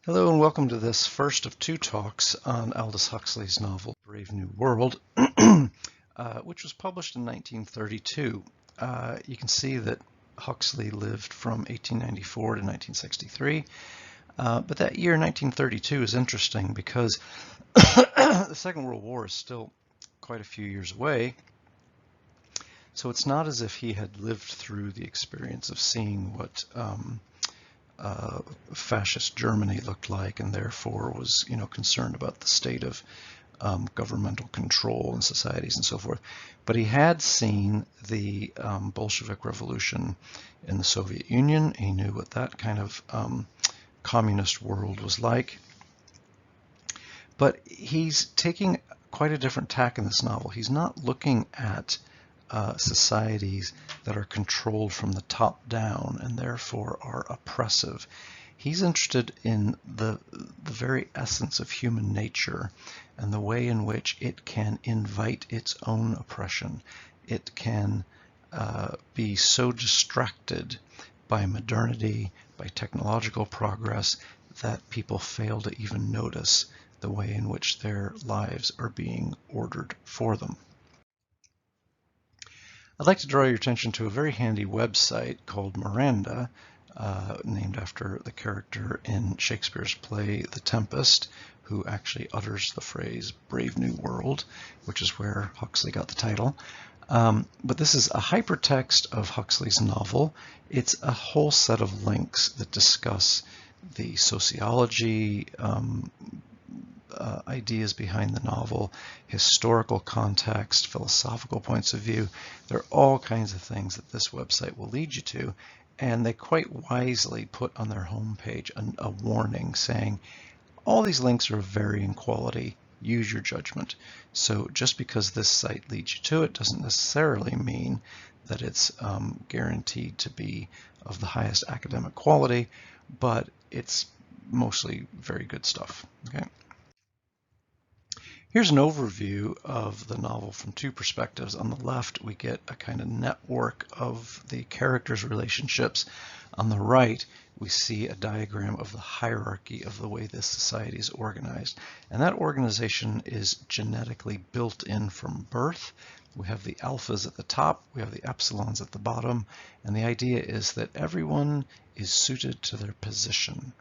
Hello and welcome to this first of two talks on Aldous Huxley's novel Brave New World, which was published in 1932. You can see that Huxley lived from 1894 to 1963, but that year 1932 is interesting because the Second World War is still quite a few years away. So it's not as if he had lived through the experience of seeing what fascist Germany looked like, and therefore was, concerned about the state of governmental control in societies and so forth. But he had seen the Bolshevik Revolution in the Soviet Union. He knew what that kind of communist world was like. But he's taking quite a different tack in this novel. He's not looking at societies that are controlled from the top down and therefore are oppressive. He's interested in the very essence of human nature and the way in which it can invite its own oppression. It can be so distracted by modernity, by technological progress, that people fail to even notice the way in which their lives are being ordered for them. I'd like to draw your attention to a very handy website called Miranda, named after the character in Shakespeare's play The Tempest, who actually utters the phrase Brave New World, which is where Huxley got the title. But this is a hypertext of Huxley's novel. It's a whole set of links that discuss the sociology, ideas behind the novel, historical context, philosophical points of view. There are all kinds of things that this website will lead you to, and they quite wisely put on their homepage a warning saying, all these links are of varying quality, use your judgment. So just because this site leads you to it doesn't necessarily mean that it's guaranteed to be of the highest academic quality, but it's mostly very good stuff. Okay. Here's an overview of the novel from two perspectives. On the left, we get a kind of network of the characters' relationships. On the right, we see a diagram of the hierarchy of the way this society is organized. And that organization is genetically built in from birth. We have the alphas at the top, we have the epsilons at the bottom, and the idea is that everyone is suited to their position.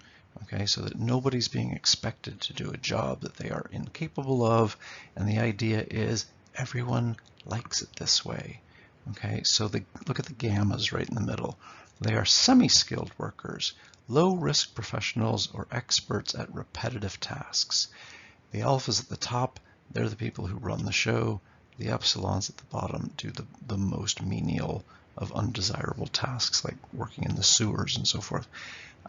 Okay, so that nobody's being expected to do a job that they are incapable of, and the idea is everyone likes it this way. Okay, so look at the gammas right in the middle. They are semi-skilled workers, low-risk professionals, or experts at repetitive tasks. The alphas at the top, they're the people who run the show. The epsilons at the bottom do the most menial of undesirable tasks, like working in the sewers and so forth.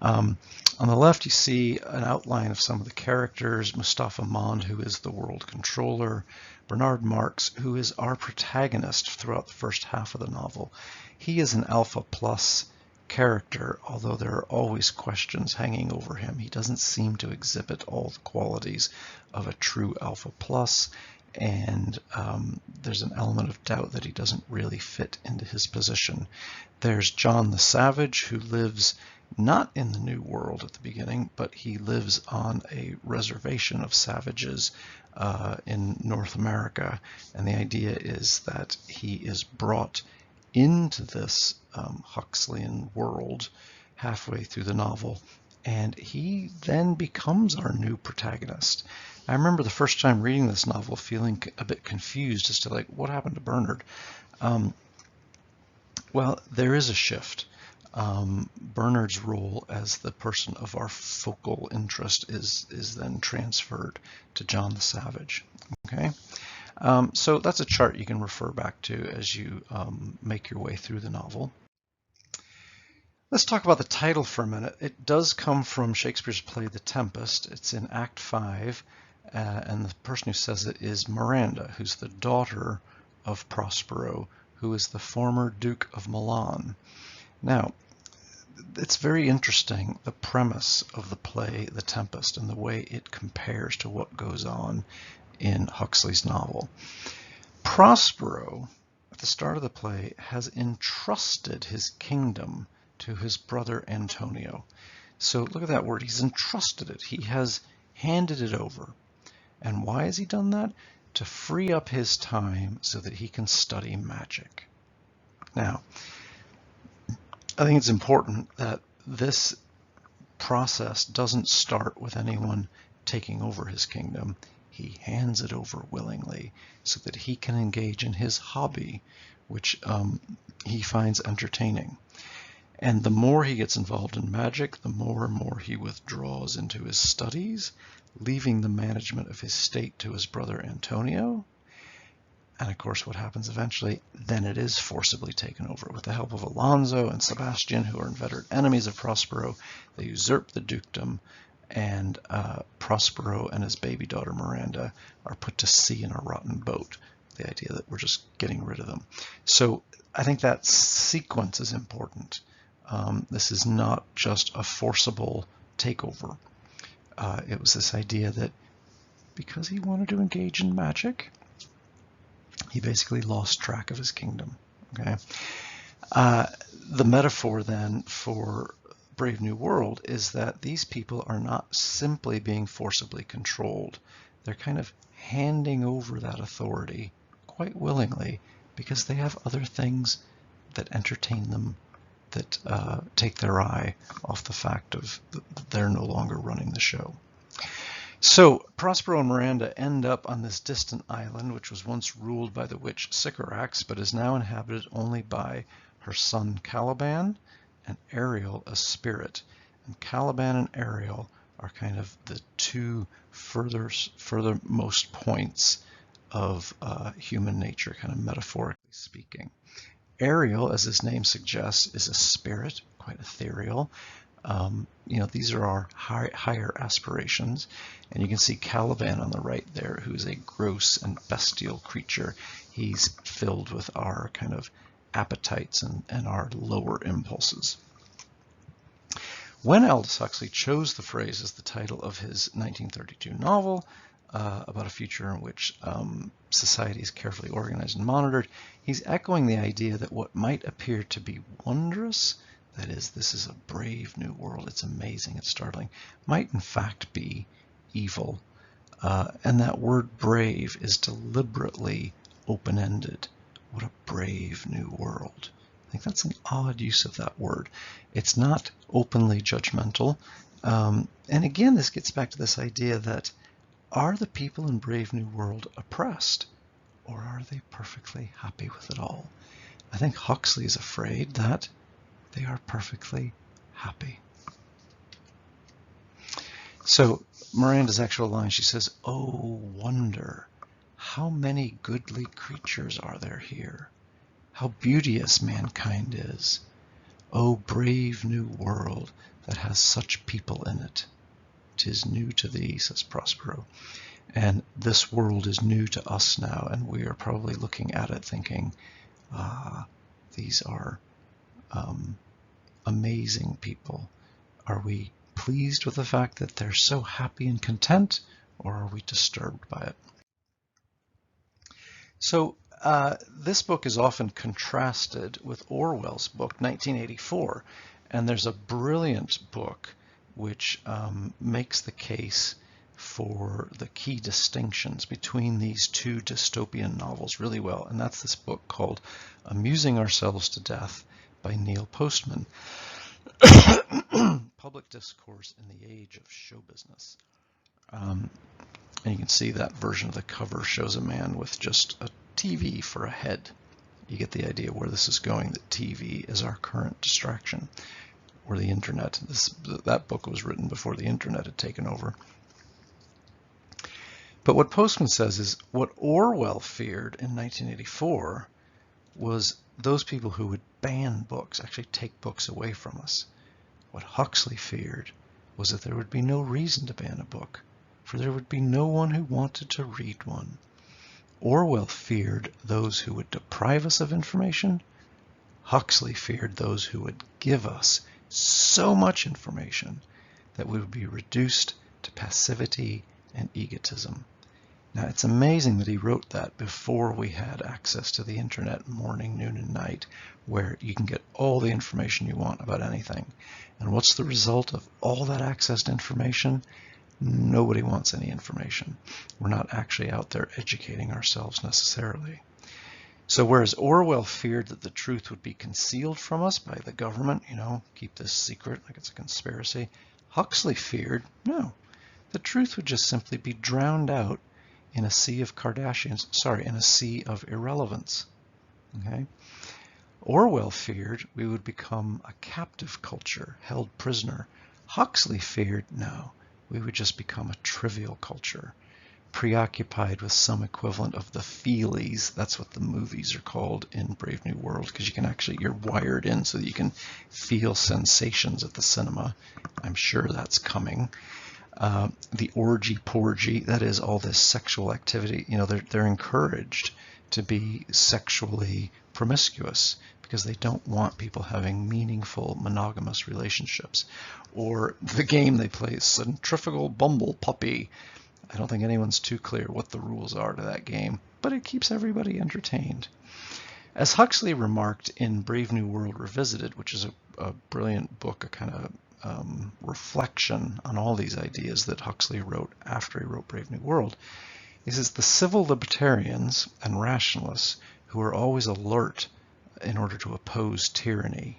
On the left, you see an outline of some of the characters. Mustafa Mond, who is the world controller. Bernard Marx, who is our protagonist throughout the first half of the novel. He is an alpha plus character, although there are always questions hanging over him. He doesn't seem to exhibit all the qualities of a true alpha plus, and there's an element of doubt that he doesn't really fit into his position. There's John the Savage, who lives not in the New World at the beginning, but he lives on a reservation of savages in North America, and the idea is that he is brought into this Huxleyan world halfway through the novel, and he then becomes our new protagonist. I remember the first time reading this novel feeling a bit confused as to, like, what happened to Bernard? Well, there is a shift. Bernard's role as the person of our focal interest is then transferred to John the Savage. Okay, so that's a chart you can refer back to as you make your way through the novel. Let's talk about the title for a minute. It does come from Shakespeare's play The Tempest. It's in Act 5, and the person who says it is Miranda, who's the daughter of Prospero, who is the former Duke of Milan. Now, it's very interesting, the premise of the play The Tempest and the way it compares to what goes on in Huxley's novel. Prospero, at the start of the play, has entrusted his kingdom to his brother Antonio. So look at that word. He's entrusted it. He has handed it over. And why has he done that? To free up his time so that he can study magic. Now, I think it's important that this process doesn't start with anyone taking over his kingdom. He hands it over willingly so that he can engage in his hobby, which he finds entertaining. And the more he gets involved in magic, the more and more he withdraws into his studies, leaving the management of his state to his brother Antonio. And of course, what happens eventually, then it is forcibly taken over. With the help of Alonso and Sebastian, who are inveterate enemies of Prospero, they usurp the dukedom, and Prospero and his baby daughter Miranda are put to sea in a rotten boat. The idea that we're just getting rid of them. So I think that sequence is important. This is not just a forcible takeover. It was this idea that because he wanted to engage in magic, he basically lost track of his kingdom. Okay. The metaphor then for Brave New World is that these people are not simply being forcibly controlled. They're kind of handing over that authority quite willingly because they have other things that entertain them, that take their eye off the fact of they're no longer running the show. So Prospero and Miranda end up on this distant island, which was once ruled by the witch Sycorax, but is now inhabited only by her son Caliban and Ariel, a spirit. And Caliban and Ariel are kind of the two furthermost points of human nature, kind of metaphorically speaking. Ariel, as his name suggests, is a spirit, quite ethereal. These are our higher aspirations. And you can see Caliban on the right there, who's a gross and bestial creature. He's filled with our kind of appetites and our lower impulses. When Aldous Huxley chose the phrase as the title of his 1932 novel, about a future in which society is carefully organized and monitored, he's echoing the idea that what might appear to be wondrous, that is, this is a brave new world, it's amazing, it's startling, might in fact be evil. And that word brave is deliberately open-ended. What a brave new world. I think that's an odd use of that word. It's not openly judgmental. And again, this gets back to this idea that are the people in Brave New World oppressed, or are they perfectly happy with it all? I think Huxley is afraid that they are perfectly happy. So Miranda's actual line, she says, "Oh, wonder, how many goodly creatures are there here? How beauteous mankind is! Oh, brave new world that has such people in it. 'Tis new to thee," says Prospero. And this world is new to us now, and we are probably looking at it thinking, these are amazing people. Are we pleased with the fact that they're so happy and content, or are we disturbed by it? So this book is often contrasted with Orwell's book, 1984, and there's a brilliant book which makes the case for the key distinctions between these two dystopian novels really well, and that's this book called Amusing Ourselves to Death by Neil Postman. Public Discourse in the Age of Show Business. And you can see that version of the cover shows a man with just a TV for a head. You get the idea where this is going, that TV is our current distraction, or the internet. That book was written before the internet had taken over. But what Postman says is what Orwell feared in 1984 was those people who would ban books, actually take books away from us. What Huxley feared was that there would be no reason to ban a book, for there would be no one who wanted to read one. Orwell feared those who would deprive us of information. Huxley feared those who would give us so much information that we would be reduced to passivity and egotism. Now, it's amazing that he wrote that before we had access to the internet morning, noon, and night, where you can get all the information you want about anything. And what's the result of all that accessed information? Nobody wants any information. We're not actually out there educating ourselves necessarily. So whereas Orwell feared that the truth would be concealed from us by the government, keep this secret like it's a conspiracy, Huxley feared, no, the truth would just simply be drowned out in a sea of Kardashians, in a sea of irrelevance. Okay? Orwell feared we would become a captive culture, held prisoner. Huxley feared, no, we would just become a trivial culture, preoccupied with some equivalent of the feelies. That's what the movies are called in Brave New World, because you're wired in so that you can feel sensations at the cinema. I'm sure that's coming. The orgy-porgy, that is all this sexual activity, they're encouraged to be sexually promiscuous because they don't want people having meaningful monogamous relationships. Or the game they play, Centrifugal Bumble Puppy. I don't think anyone's too clear what the rules are to that game, but it keeps everybody entertained. As Huxley remarked in Brave New World Revisited, which is a brilliant book, a kind of reflection on all these ideas that Huxley wrote after he wrote Brave New World, he says the civil libertarians and rationalists who are always alert in order to oppose tyranny,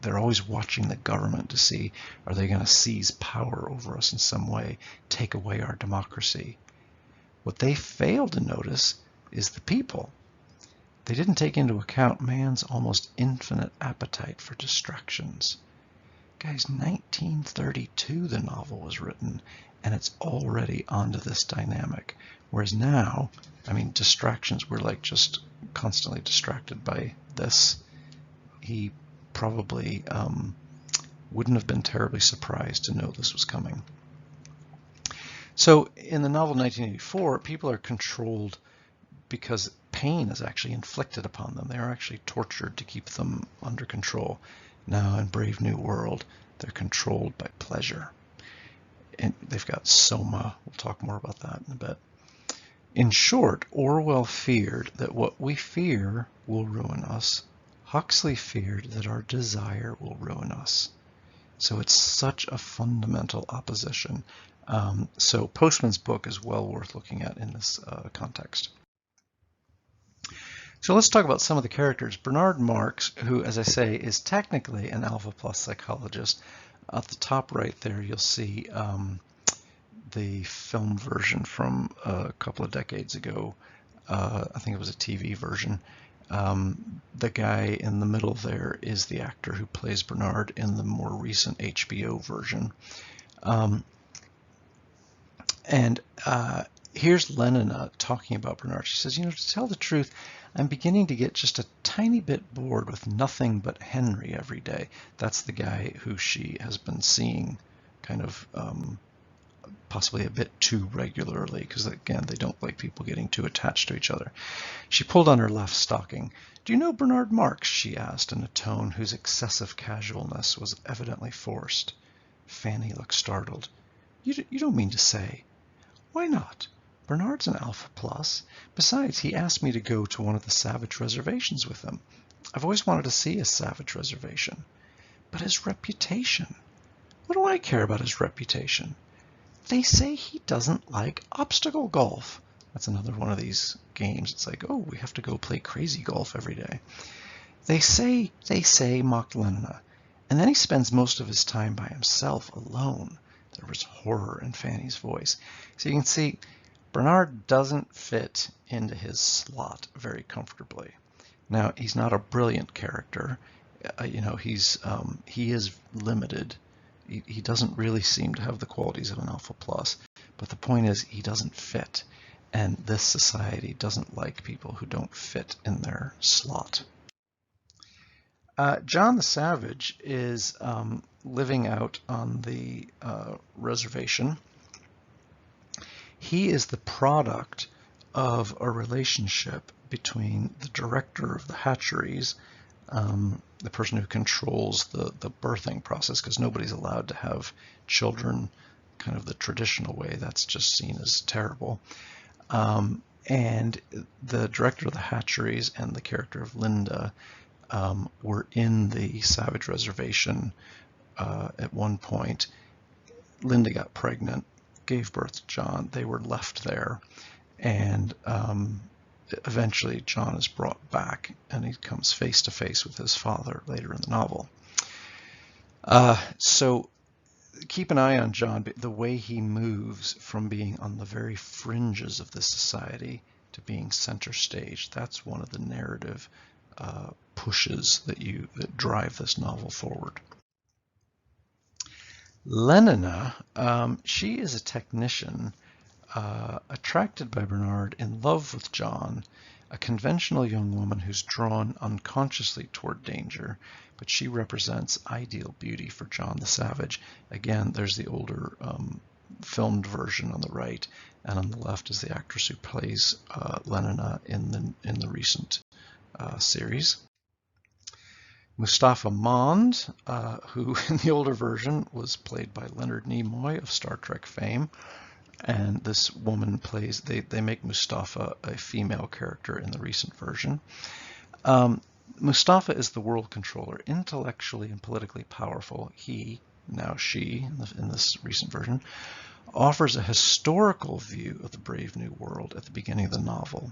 they're always watching the government to see, are they going to seize power over us in some way, take away our democracy? What they fail to notice is the people. They didn't take into account man's almost infinite appetite for distractions. Guys, 1932 the novel was written, and it's already onto this dynamic. Whereas now, distractions, we're like just constantly distracted by this. He probably wouldn't have been terribly surprised to know this was coming. So in the novel 1984, people are controlled because pain is actually inflicted upon them. They are actually tortured to keep them under control. Now in Brave New World, they're controlled by pleasure. And they've got soma. We'll talk more about that in a bit. In short, Orwell feared that what we fear will ruin us. Huxley feared that our desire will ruin us. So it's such a fundamental opposition. So Postman's book is well worth looking at in this context. So let's talk about some of the characters. Bernard Marx, who, as I say, is technically an alpha plus psychologist. At the top right there, you'll see the film version from a couple of decades ago. I think it was a TV version. The guy in the middle there is the actor who plays Bernard in the more recent HBO version. Here's Lenina talking about Bernard. She says, to tell the truth, I'm beginning to get just a tiny bit bored with nothing but Henry every day. That's the guy who she has been seeing kind of possibly a bit too regularly, because again, they don't like people getting too attached to each other. She pulled on her left stocking. Do you know Bernard Marx? She asked in a tone whose excessive casualness was evidently forced. Fanny looked startled. You don't mean to say? Why not? Bernard's an alpha plus. Besides, he asked me to go to one of the savage reservations with him. I've always wanted to see a savage reservation. But his reputation. What do I care about his reputation? They say he doesn't like obstacle golf. That's another one of these games. It's like, oh, we have to go play crazy golf every day. They say, mocked Lenina. And then he spends most of his time by himself, alone. There was horror in Fanny's voice. So you can see Bernard doesn't fit into his slot very comfortably. Now, he's not a brilliant character. He is limited. He doesn't really seem to have the qualities of an alpha plus. But the point is, he doesn't fit. And this society doesn't like people who don't fit in their slot. John the Savage is living out on the reservation. He is the product of a relationship between the director of the hatcheries, the person who controls the birthing process, because nobody's allowed to have children kind of the traditional way. That's just seen as terrible. And the director of the hatcheries and the character of Linda were in the Savage Reservation at one point. Linda got pregnant, gave birth to John. They were left there, and eventually John is brought back, and he comes face to face with his father later in the novel. So keep an eye on John, the way he moves from being on the very fringes of this society to being center stage. That's one of the narrative pushes that drive this novel forward. Lenina, she is a technician attracted by Bernard, in love with John, a conventional young woman who's drawn unconsciously toward danger, but she represents ideal beauty for John the Savage. Again, there's the older filmed version on the right, and on the left is the actress who plays Lenina in the recent series. Mustafa Mond, who in the older version was played by Leonard Nimoy of Star Trek fame, and this woman plays, they make Mustafa a female character in the recent version. Mustafa is the world controller, intellectually and politically powerful. He, now she, in this recent version, offers a historical view of the brave new world at the beginning of the novel.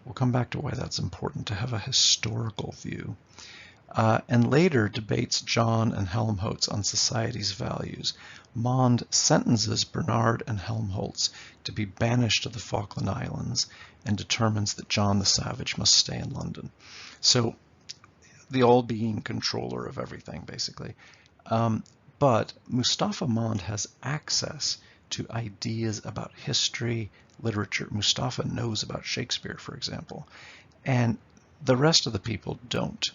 We'll come back to why that's important to have a historical view. And later debates John and Helmholtz on society's values. Mond sentences Bernard and Helmholtz to be banished to the Falkland Islands and determines that John the Savage must stay in London. So the all-being controller of everything, basically. But Mustafa Mond has access to ideas about history, literature. Mustafa knows about Shakespeare, for example, and the rest of the people don't.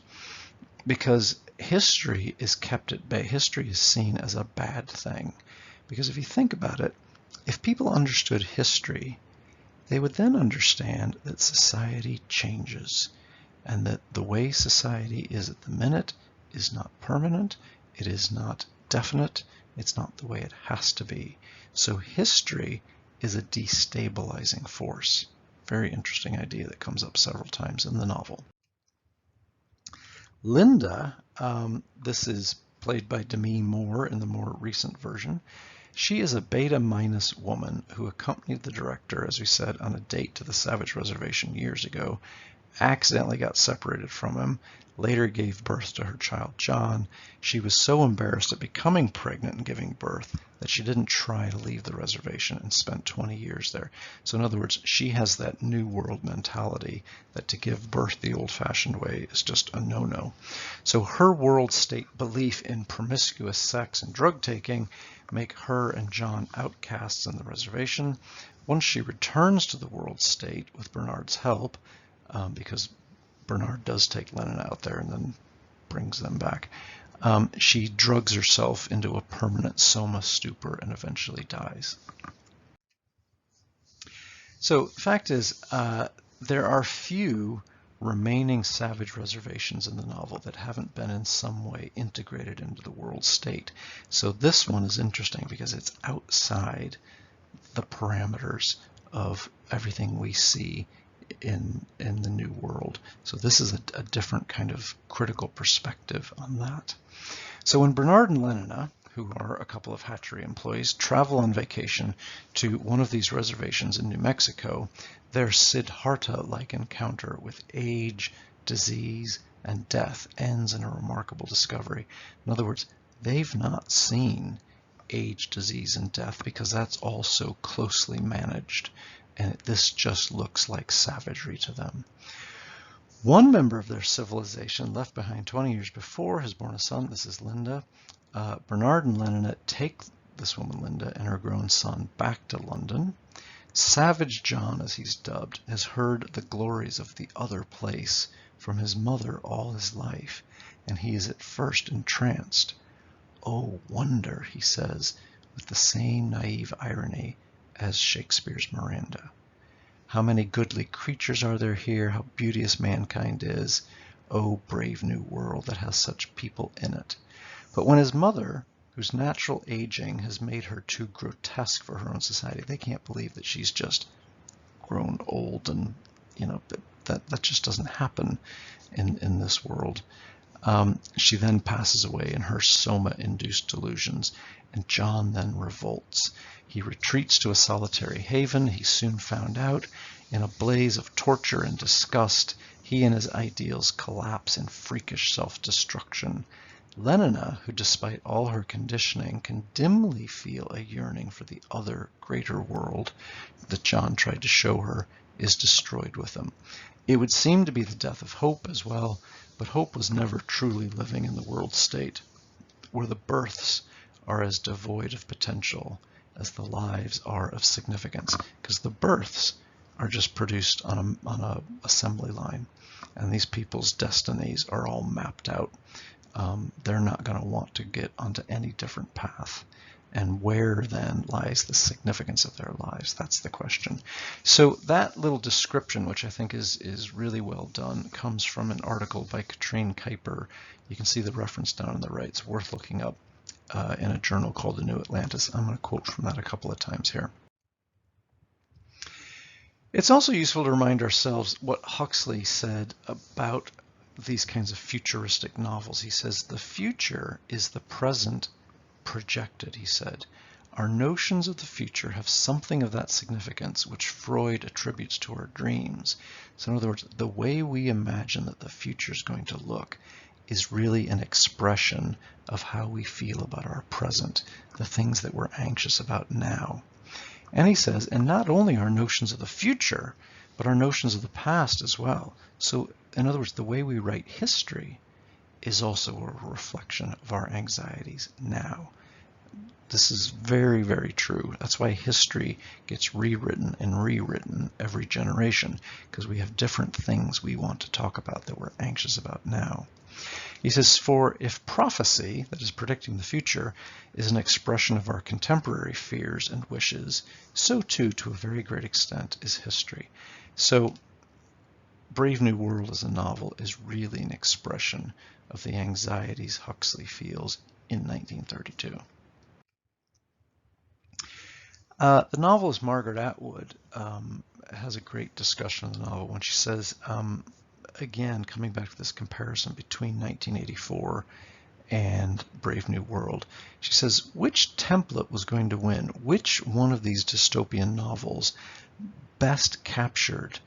Because history is kept at bay. History is seen as a bad thing. Because if you think about it, if people understood history, they would then understand that society changes, and that the way society is at the minute is not permanent, it is not definite, it's not the way it has to be. So history is a destabilizing force. Very interesting idea that comes up several times in the novel. Linda, this is played by Demi Moore in the more recent version. She is a beta-minus woman who accompanied the director, as we said, on a date to the Savage Reservation years ago, accidentally got separated from him, later gave birth to her child John. She was so embarrassed at becoming pregnant and giving birth that she didn't try to leave the reservation and spent 20 years there. So in other words, she has that new world mentality that to give birth the old-fashioned way is just a no-no. So her world state belief in promiscuous sex and drug taking make her and John outcasts in the reservation. Once she returns to the world state with Bernard's help, because Bernard does take Lenina out there and then brings them back, she drugs herself into a permanent soma stupor and eventually dies. So the fact is, there are few remaining Savage reservations in the novel that haven't been in some way integrated into the world state. So this one is interesting because it's outside the parameters of everything we see in the new world. So this is a different kind of critical perspective on that. So when Bernard and Lenina, who are a couple of hatchery employees, travel on vacation to one of these reservations in New Mexico, their Siddhartha-like encounter with age, disease, and death ends in a remarkable discovery. In other words, they've not seen age, disease, and death because that's all so closely managed, and this just looks like savagery to them. One member of their civilization, left behind 20 years before, has born a son. This is Linda. Bernard and Lenina take this woman, Linda, and her grown son back to London. Savage John, as he's dubbed, has heard the glories of the other place from his mother all his life, and he is at first entranced. "Oh, wonder," he says, with the same naive irony as Shakespeare's Miranda. "How many goodly creatures are there here, how beauteous mankind is. Oh, brave new world that has such people in it." But when his mother, whose natural aging has made her too grotesque for her own society. They can't believe that she's just grown old, and that just doesn't happen in this world. She then passes away in her soma-induced delusions, and John then revolts. He retreats to a solitary haven. He's soon found out. In a blaze of torture and disgust, he and his ideals collapse in freakish self-destruction. Lenina, who despite all her conditioning can dimly feel a yearning for the other, greater world that John tried to show her, is destroyed with him. It would seem to be the death of hope as well, but hope was never truly living in the world state, where the births are as devoid of potential as the lives are of significance, because the births are just produced on a assembly line, and these people's destinies are all mapped out. They're not going to want to get onto any different path. And where then lies the significance of their lives? That's the question. So that little description, which I think is really well done, comes from an article by Katrine Kuiper. You can see the reference down on the right. It's worth looking up in a journal called The New Atlantis. I'm going to quote from that a couple of times here. It's also useful to remind ourselves what Huxley said about these kinds of futuristic novels. He says, the future is the present projected, he said. Our notions of the future have something of that significance which Freud attributes to our dreams. So in other words, the way we imagine that the future is going to look is really an expression of how we feel about our present, the things that we're anxious about now. And he says, and not only our notions of the future, but our notions of the past as well. So in other words, the way we write history is also a reflection of our anxieties now. This is very, very true. That's why history gets rewritten and rewritten every generation, because we have different things we want to talk about that we're anxious about now. He says, for if prophecy, that is predicting the future, is an expression of our contemporary fears and wishes, so too, to a very great extent, is history. So Brave New World as a novel is really an expression of the anxieties Huxley feels in 1932. The novelist Margaret Atwood has a great discussion of the novel when she says, again, coming back to this comparison between 1984 and Brave New World, she says, which template was going to win? Which one of these dystopian novels best captured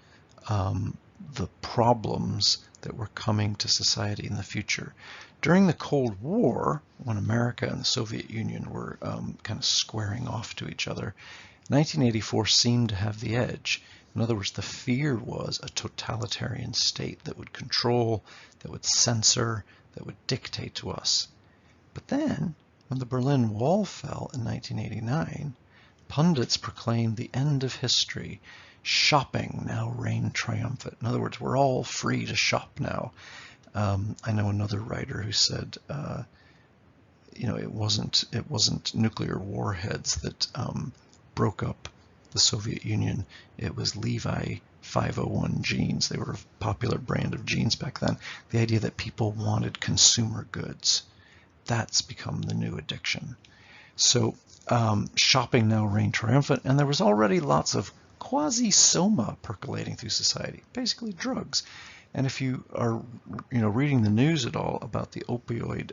the problems that were coming to society in the future? During the Cold War, when America and the Soviet Union were kind of squaring off to each other, 1984 seemed to have the edge. In other words, the fear was a totalitarian state that would control, that would censor, that would dictate to us. But then, when the Berlin Wall fell in 1989, pundits proclaimed the end of history. Shopping now reigned triumphant. In other words, we're all free to shop now. I know another writer who said, it wasn't nuclear warheads that broke up the Soviet Union. It was Levi 501 jeans. They were a popular brand of jeans back then. The idea that people wanted consumer goods, that's become the new addiction. So shopping now reigned triumphant, and there was already lots of quasi-soma percolating through society, basically drugs. And if you are reading the news at all about the opioid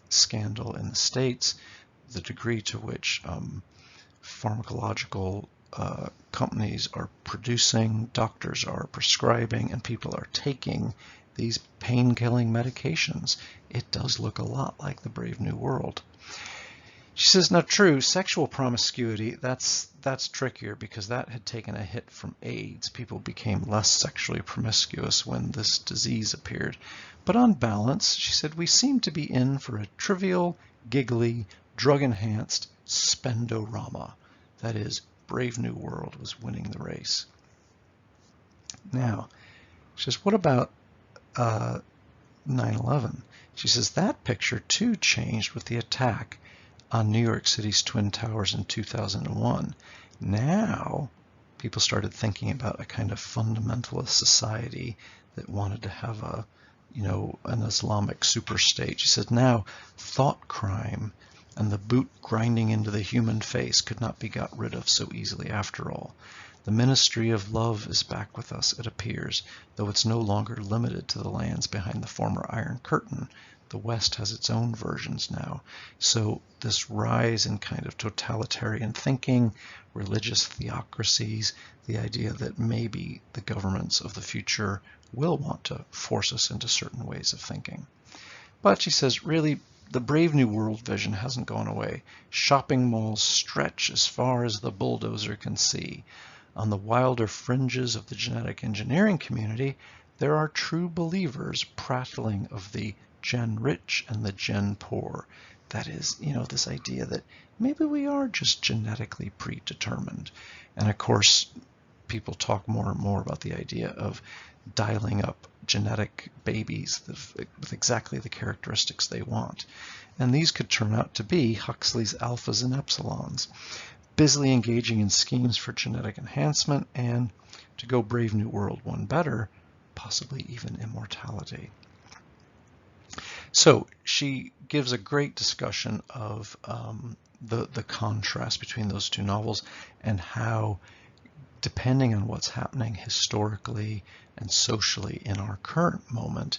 scandal in the States, the degree to which pharmacological companies are producing, doctors are prescribing, and people are taking these pain-killing medications, it does look a lot like the Brave New World. She says, now true, sexual promiscuity, that's trickier because that had taken a hit from AIDS. People became less sexually promiscuous when this disease appeared. But on balance, she said, we seem to be in for a trivial, giggly, drug-enhanced spendorama. That is, Brave New World was winning the race. Now, she says, what about 9/11? She says, that picture too changed with the attack on New York City's Twin Towers in 2001. Now, people started thinking about a kind of fundamentalist society that wanted to have an Islamic superstate. She said now thought crime and the boot grinding into the human face could not be got rid of so easily after all. The ministry of love is back with us, it appears, though it's no longer limited to the lands behind the former Iron Curtain. The West has its own versions now. So this rise in kind of totalitarian thinking, religious theocracies, the idea that maybe the governments of the future will want to force us into certain ways of thinking. But she says, really, the Brave New World vision hasn't gone away. Shopping malls stretch as far as the bulldozer can see. On the wilder fringes of the genetic engineering community, there are true believers prattling of the gen rich and the gen poor. That is, this idea that maybe we are just genetically predetermined. And of course, people talk more and more about the idea of dialing up genetic babies with exactly the characteristics they want. And these could turn out to be Huxley's alphas and epsilons, busily engaging in schemes for genetic enhancement and, to go Brave New World one better, possibly even immortality. So she gives a great discussion of the contrast between those two novels and how, depending on what's happening historically and socially in our current moment,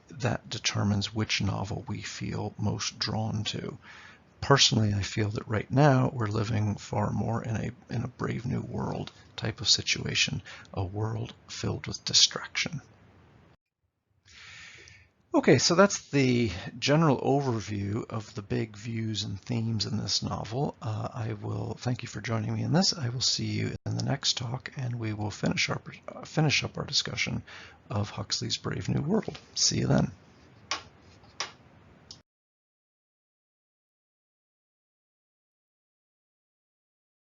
that determines which novel we feel most drawn to. Personally, I feel that right now we're living far more in a Brave New World type of situation, a world filled with distraction. Okay, so that's the general overview of the big views and themes in this novel. I will thank you for joining me in this. I will see you in the next talk, and we will finish up our discussion of Huxley's Brave New World. See you then.